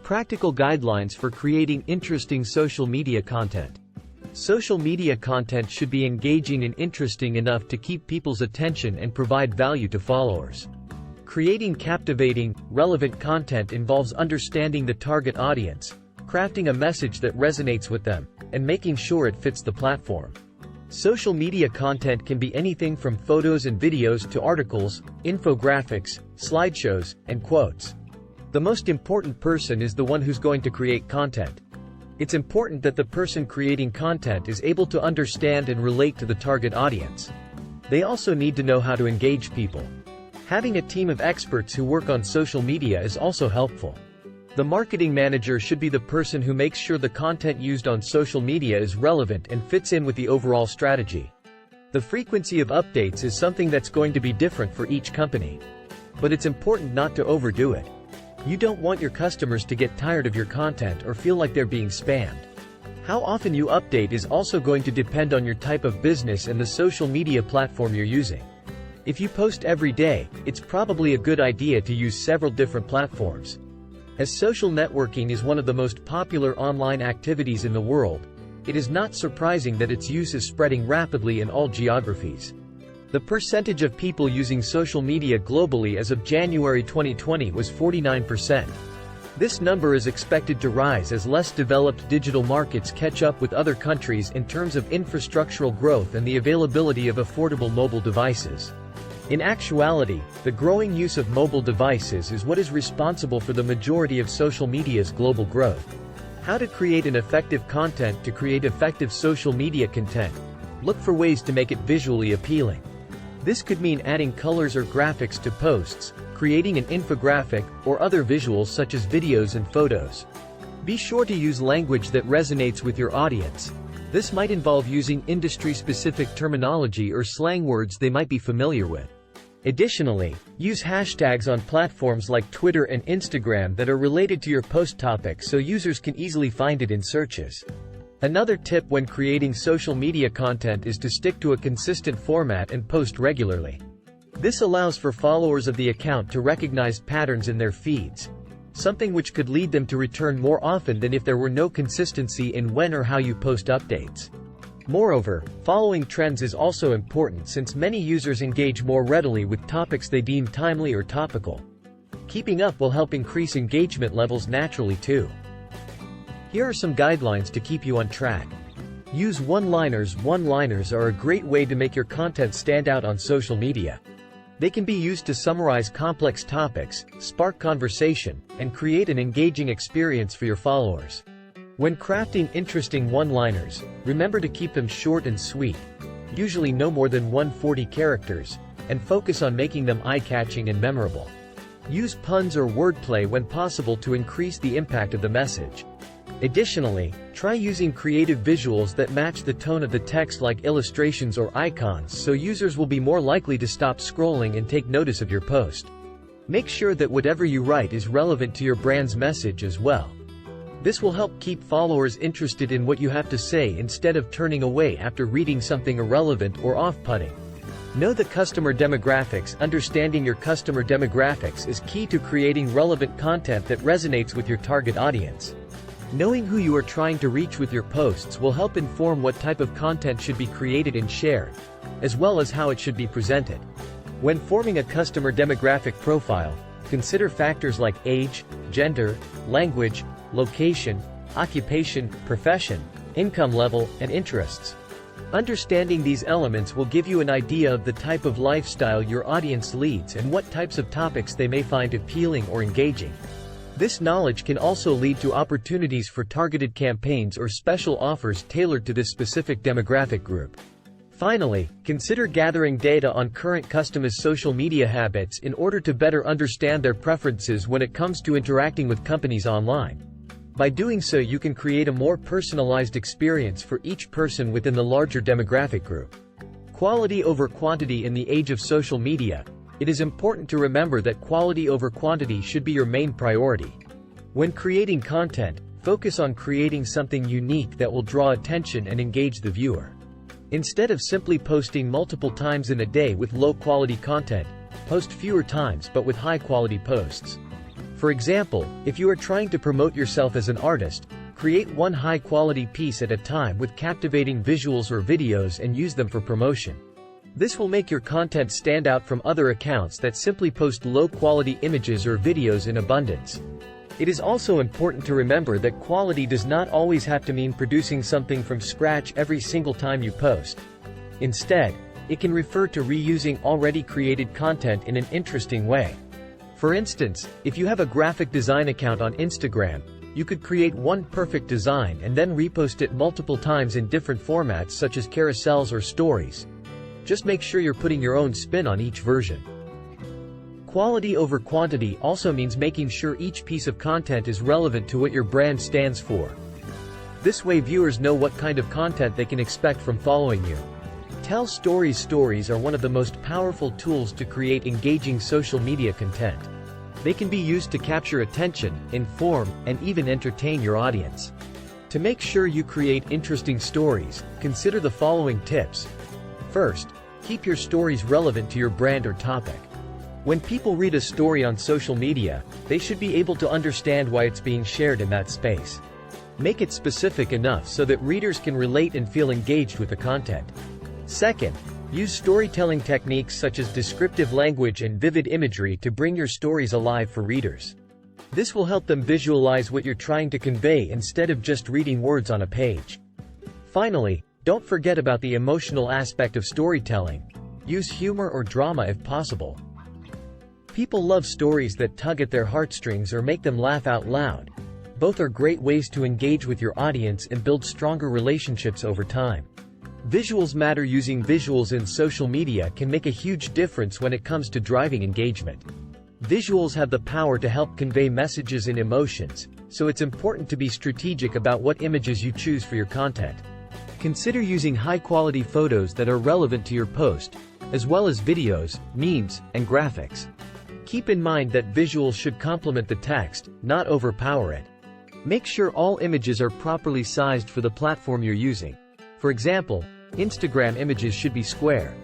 Practical guidelines for creating interesting social media content. Social media content should be engaging and interesting enough to keep people's attention and provide value to followers. Creating captivating, relevant content involves understanding the target audience, crafting a message that resonates with them, and making sure it fits the platform. Social media content can be anything from photos and videos to articles, infographics, slideshows, and quotes. The most important person is the one who's going to create content. It's important that the person creating content is able to understand and relate to the target audience. They also need to know how to engage people. Having a team of experts who work on social media is also helpful. The marketing manager should be the person who makes sure the content used on social media is relevant and fits in with the overall strategy. The frequency of updates is something that's going to be different for each company. But it's important not to overdo it. You don't want your customers to get tired of your content or feel like they're being spammed. How often you update is also going to depend on your type of business and the social media platform you're using. If you post every day, it's probably a good idea to use several different platforms. As social networking is one of the most popular online activities in the world, it is not surprising that its use is spreading rapidly in all geographies. The percentage of people using social media globally as of January 2020 was 49%. This number is expected to rise as less developed digital markets catch up with other countries in terms of infrastructural growth and the availability of affordable mobile devices. In actuality, the growing use of mobile devices is what is responsible for the majority of social media's global growth. How to create an effective content. To create effective social media content, look for ways to make it visually appealing. This could mean adding colors or graphics to posts, creating an infographic, or other visuals such as videos and photos. Be sure to use language that resonates with your audience. This might involve using industry-specific terminology or slang words they might be familiar with. Additionally, use hashtags on platforms like Twitter and Instagram that are related to your post topic so users can easily find it in searches. Another tip when creating social media content is to stick to a consistent format and post regularly. This allows for followers of the account to recognize patterns in their feeds, something which could lead them to return more often than if there were no consistency in when or how you post updates. Moreover, following trends is also important since many users engage more readily with topics they deem timely or topical. Keeping up will help increase engagement levels naturally too. Here are some guidelines to keep you on track. Use one-liners. One-liners are a great way to make your content stand out on social media. They can be used to summarize complex topics, spark conversation, and create an engaging experience for your followers. When crafting interesting one-liners, remember to keep them short and sweet, usually no more than 140 characters, and focus on making them eye-catching and memorable. Use puns or wordplay when possible to increase the impact of the message. Additionally, try using creative visuals that match the tone of the text like illustrations or icons so users will be more likely to stop scrolling and take notice of your post. Make sure that whatever you write is relevant to your brand's message as well. This will help keep followers interested in what you have to say instead of turning away after reading something irrelevant or off-putting. Know the customer demographics. Understanding your customer demographics is key to creating relevant content that resonates with your target audience. Knowing who you are trying to reach with your posts will help inform what type of content should be created and shared, as well as how it should be presented. When forming a customer demographic profile, consider factors like age, gender, language, location, occupation, profession, income level, and interests. Understanding these elements will give you an idea of the type of lifestyle your audience leads and what types of topics they may find appealing or engaging. This knowledge can also lead to opportunities for targeted campaigns or special offers tailored to this specific demographic group. Finally, consider gathering data on current customers' social media habits in order to better understand their preferences when it comes to interacting with companies online. By doing so, you can create a more personalized experience for each person within the larger demographic group. Quality over quantity. In the age of social media, it is important to remember that quality over quantity should be your main priority. When creating content, focus on creating something unique that will draw attention and engage the viewer. Instead of simply posting multiple times in a day with low-quality content, post fewer times but with high-quality posts. For example, if you are trying to promote yourself as an artist, create one high-quality piece at a time with captivating visuals or videos and use them for promotion. This will make your content stand out from other accounts that simply post low-quality images or videos in abundance. It is also important to remember that quality does not always have to mean producing something from scratch every single time you post. Instead, it can refer to reusing already created content in an interesting way. For instance, if you have a graphic design account on Instagram, you could create one perfect design and then repost it multiple times in different formats such as carousels or stories. Just make sure you're putting your own spin on each version. Quality over quantity also means making sure each piece of content is relevant to what your brand stands for. This way viewers know what kind of content they can expect from following you. Tell stories. Stories are one of the most powerful tools to create engaging social media content. They can be used to capture attention, inform, and even entertain your audience. To make sure you create interesting stories, consider the following tips. First, keep your stories relevant to your brand or topic. When people read a story on social media, they should be able to understand why it's being shared in that space. Make it specific enough so that readers can relate and feel engaged with the content. Second, use storytelling techniques such as descriptive language and vivid imagery to bring your stories alive for readers. This will help them visualize what you're trying to convey instead of just reading words on a page. Finally, don't forget about the emotional aspect of storytelling. Use humor or drama if possible. People love stories that tug at their heartstrings or make them laugh out loud. Both are great ways to engage with your audience and build stronger relationships over time. Visuals matter. Using visuals in social media can make a huge difference when it comes to driving engagement. Visuals have the power to help convey messages and emotions, so it's important to be strategic about what images you choose for your content. Consider using high-quality photos that are relevant to your post, as well as videos, memes, and graphics. Keep in mind that visuals should complement the text, not overpower it. Make sure all images are properly sized for the platform you're using. For example, Instagram images should be square.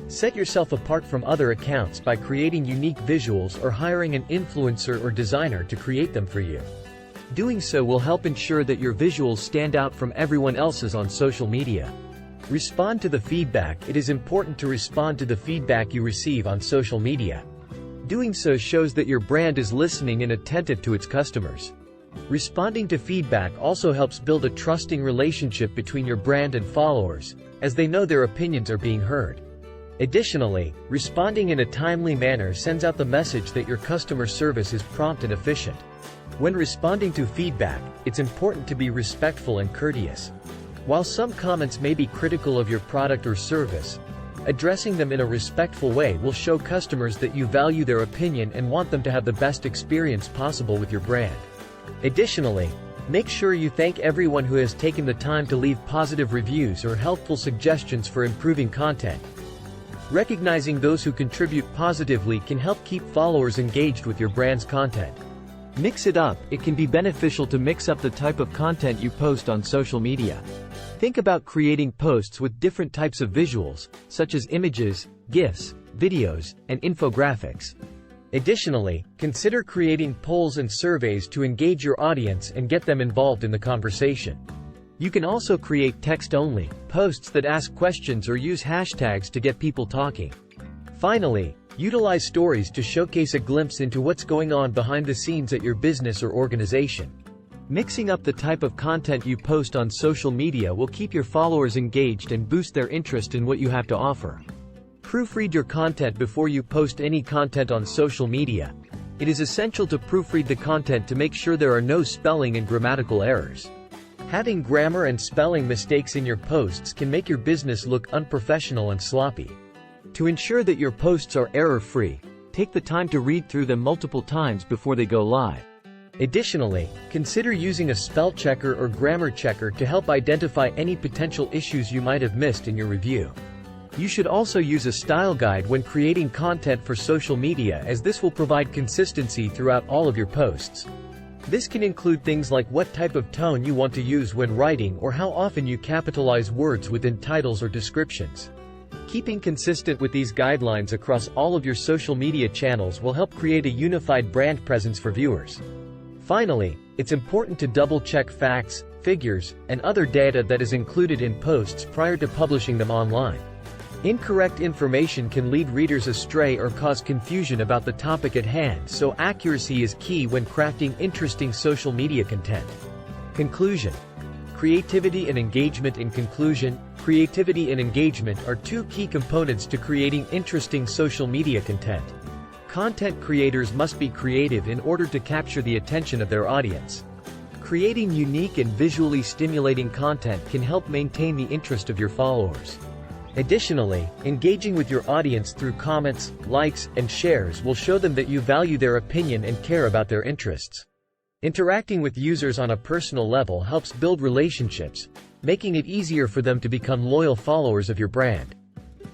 Set yourself apart from other accounts by creating unique visuals or hiring an influencer or designer to create them for you. Doing so will help ensure that your visuals stand out from everyone else's on social media. Respond to the feedback. It is important to respond to the feedback you receive on social media. Doing so shows that your brand is listening and attentive to its customers. Responding to feedback also helps build a trusting relationship between your brand and followers, as they know their opinions are being heard. Additionally, responding in a timely manner sends out the message that your customer service is prompt and efficient. When responding to feedback, it's important to be respectful and courteous. While some comments may be critical of your product or service, addressing them in a respectful way will show customers that you value their opinion and want them to have the best experience possible with your brand. Additionally, make sure you thank everyone who has taken the time to leave positive reviews or helpful suggestions for improving content. Recognizing those who contribute positively can help keep followers engaged with your brand's content. Mix it up. It can be beneficial to mix up the type of content you post on social media. Think about creating posts with different types of visuals, such as images, GIFs, videos, and infographics. Additionally, consider creating polls and surveys to engage your audience and get them involved in the conversation. You can also create text-only posts that ask questions or use hashtags to get people talking. Finally, utilize stories to showcase a glimpse into what's going on behind the scenes at your business or organization. Mixing up the type of content you post on social media will keep your followers engaged and boost their interest in what you have to offer. Proofread your content before you post any content on social media. It is essential to proofread the content to make sure there are no spelling and grammatical errors. Having grammar and spelling mistakes in your posts can make your business look unprofessional and sloppy. To ensure that your posts are error-free, take the time to read through them multiple times before they go live. Additionally, consider using a spell checker or grammar checker to help identify any potential issues you might have missed in your review. You should also use a style guide when creating content for social media, as this will provide consistency throughout all of your posts. This can include things like what type of tone you want to use when writing or how often you capitalize words within titles or descriptions. Keeping consistent with these guidelines across all of your social media channels will help create a unified brand presence for viewers. Finally, it's important to double-check facts, figures, and other data that is included in posts prior to publishing them online. Incorrect information can lead readers astray or cause confusion about the topic at hand, so accuracy is key when crafting interesting social media content. Conclusion. Creativity and engagement. In conclusion, creativity and engagement are two key components to creating interesting social media content. Content creators must be creative in order to capture the attention of their audience. Creating unique and visually stimulating content can help maintain the interest of your followers. Additionally, engaging with your audience through comments, likes, and shares will show them that you value their opinion and care about their interests. Interacting with users on a personal level helps build relationships, making it easier for them to become loyal followers of your brand.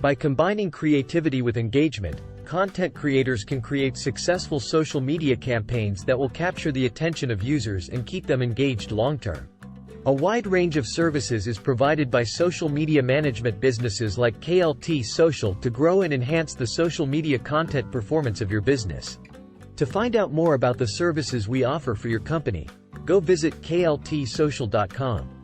By combining creativity with engagement, content creators can create successful social media campaigns that will capture the attention of users and keep them engaged long-term. A wide range of services is provided by social media management businesses like KLT Social to grow and enhance the social media content performance of your business. To find out more about the services we offer for your company, go visit kltsocial.com.